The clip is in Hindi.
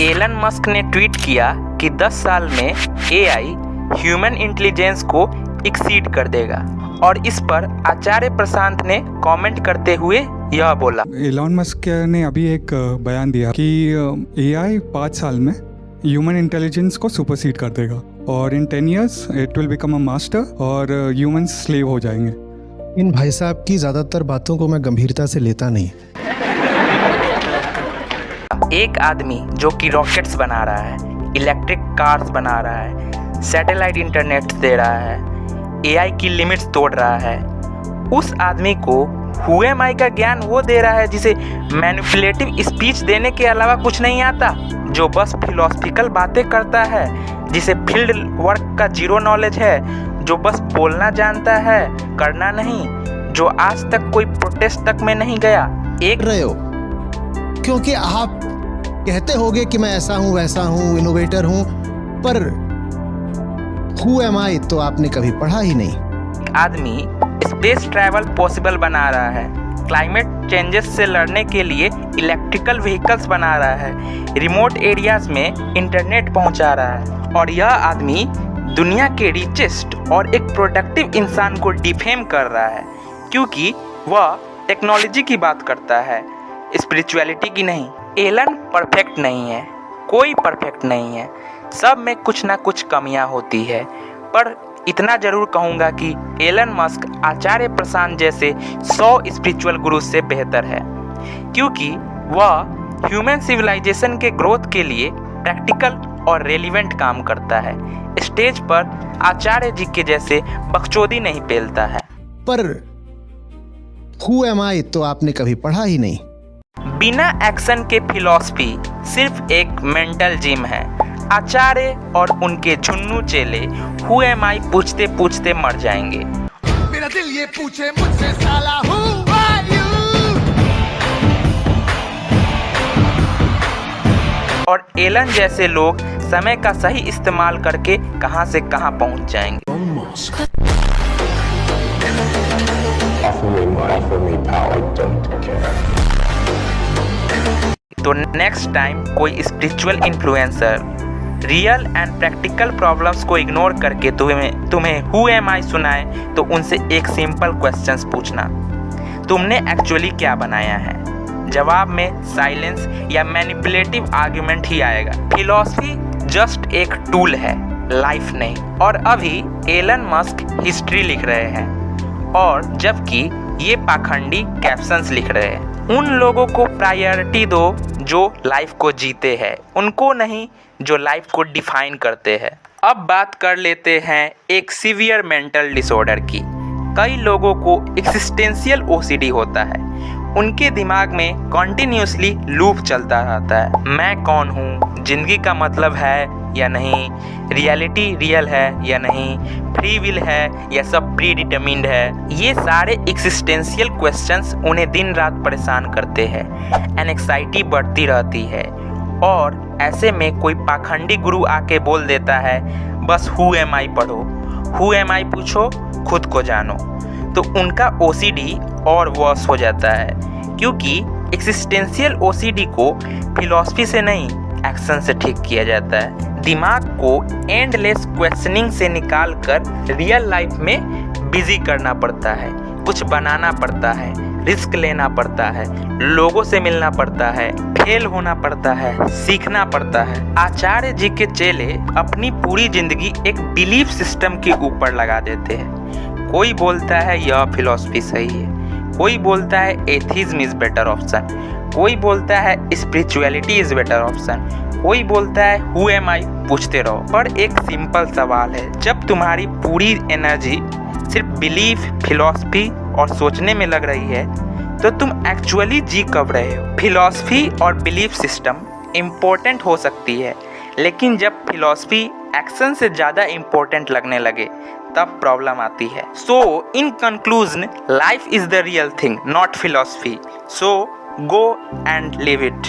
एलन मस्क ने ट्वीट किया कि 10 साल में एआई ह्यूमन इंटेलिजेंस को एक्सीड कर देगा और इस पर आचार्य प्रशांत ने कमेंट करते हुए यह बोला। एलन मस्क ने अभी एक बयान दिया कि एआई 5 साल में ह्यूमन इंटेलिजेंस को सुपरसीड कर देगा और इन 10 years it will become a master और ह्यूमंस स्लेव हो जाएंगे। इन भाई साहब की ज़्यादातर बातों को मैं गंभीरता से लेता नहीं। एक आदमी जो कि रॉकेट्स बना रहा है, इलेक्ट्रिक कार्स बना रहा है, सैटेलाइट इंटरनेट दे रहा है, एआई की लिमिट्स तोड़ रहा है, उस आदमी को हु एम आई का ज्ञान वो दे रहा है जिसे मैनिपुलेटिव स्पीच देने के अलावा कुछ नहीं आता, जो बस फिलोसफिकल बातें करता है, जिसे फील्ड वर्क का जीरो नॉलेज है, जो बस बोलना जानता है करना नहीं, जो आज तक कोई प्रोटेस्ट तक में नहीं गया। एक रहे हो क्योंकि आप कहते होगे कि मैं ऐसा हूँ वैसा हूँ, इनोवेटर हूँ, पर हु एम आई तो आपने कभी पढ़ा ही नहीं। आदमी स्पेस ट्रैवल पॉसिबल बना रहा है, क्लाइमेट चेंजेस से लड़ने के लिए इलेक्ट्रिकल व्हीकल्स बना रहा है, रिमोट एरियाज में इंटरनेट पहुंचा रहा है, और यह आदमी दुनिया के रिचेस्ट और एक प्रोडक्टिव इंसान को डिफेम कर रहा है क्योंकि वह टेक्नोलॉजी की बात करता है, स्पिरिचुअलिटी की नहीं। एलन परफेक्ट नहीं है, कोई परफेक्ट नहीं है, सब में कुछ ना कुछ कमियां होती है, पर इतना जरूर कहूँगा कि एलन मस्क आचार्य प्रशांत जैसे 100 स्पिरिचुअल गुरु से बेहतर है क्योंकि वह ह्यूमन सिविलाइजेशन के ग्रोथ के लिए प्रैक्टिकल और रेलिवेंट काम करता है। स्टेज पर आचार्य जी के जैसे बकचोदी नहीं पेलता है। पर हु एम आई तो आपने कभी पढ़ा ही नहीं। बिना एक्शन के फिलॉसफी सिर्फ एक मेंटल जिम है। आचार्य और उनके झुन्नू चेले हु एम आई पूछते पूछते मर जाएंगे। मेरा दिल ये पूछे मुझसे साला हु आर यू। और एलन जैसे लोग समय का सही इस्तेमाल करके कहां से कहां पहुंच जाएंगे। तो नेक्स्ट टाइम कोई spiritual influencer real and practical problems को इग्नोर करके तुम्हें हु एम आई सुनाए तो उनसे एक सिंपल क्वेश्चंस पूछना, तुमने एक्चुअली क्या बनाया है। जवाब में साइलेंस या मैनिपुलेटिव आर्ग्यूमेंट ही आएगा। फिलॉसफी जस्ट एक टूल है, लाइफ नहीं। और अभी एलन मस्क हिस्ट्री लिख रहे हैं और जबकि ये पाखंडी कैप्शंस लिख रहे हैं। उन लोगों को प्रायोरिटी दो जो लाइफ को जीते हैं, उनको नहीं जो लाइफ को डिफाइन करते हैं। अब बात कर लेते हैं एक सीवियर मेंटल डिसऑर्डर की। कई लोगों को एक्सिस्टेंशियल ओसीडी होता है, उनके दिमाग में कॉन्टिन्यूसली लूप चलता रहता है। मैं कौन हूँ, जिंदगी का मतलब है या नहीं, रियलिटी रियल है या नहीं, फ्री विल है या सब प्री डिटरमिन्ड है। ये सारे एक्सिस्टेंशियल क्वेश्चंस उन्हें दिन रात परेशान करते हैं। एंग्जाइटी बढ़ती रहती है और ऐसे में कोई पाखंडी गुरु आके बोल देता है बस हु एम आई पढ़ो, हु एम आई पूछो, खुद को जानो, तो उनका ओसीडी और वर्स हो जाता है क्योंकि एक्सिस्टेंशियल ओसीडी को फिलॉसफी से नहीं एक्शन से ठीक किया जाता है। दिमाग को एंडलेस क्वेश्चनिंग से निकाल कर रियल लाइफ में बिजी करना पड़ता है, कुछ बनाना पड़ता है, रिस्क लेना पड़ता है, लोगों से मिलना पड़ता है, फेल होना पड़ता है, सीखना पड़ता है। आचार्य जी के चेले अपनी पूरी जिंदगी एक बिलीफ सिस्टम के ऊपर लगा देते हैं। कोई बोलता है यह फिलॉसफी सही है, कोई बोलता है एथिज्म इज बेटर ऑप्शन, कोई बोलता है स्पिरिचुअलिटी इज बेटर ऑप्शन, कोई बोलता है हु एम आई पूछते रहो। पर एक सिंपल सवाल है, जब तुम्हारी पूरी एनर्जी सिर्फ बिलीफ, फिलॉसफी और सोचने में लग रही है तो तुम एक्चुअली जी कब रहे हो। फिलॉसफी और बिलीफ सिस्टम इम्पोर्टेंट हो सकती है, लेकिन जब फिलॉसफी एक्शन से ज़्यादा इम्पोर्टेंट लगने लगे तब प्रॉब्लम आती है। So in conclusion, life is the real thing, not philosophy. So go and live it.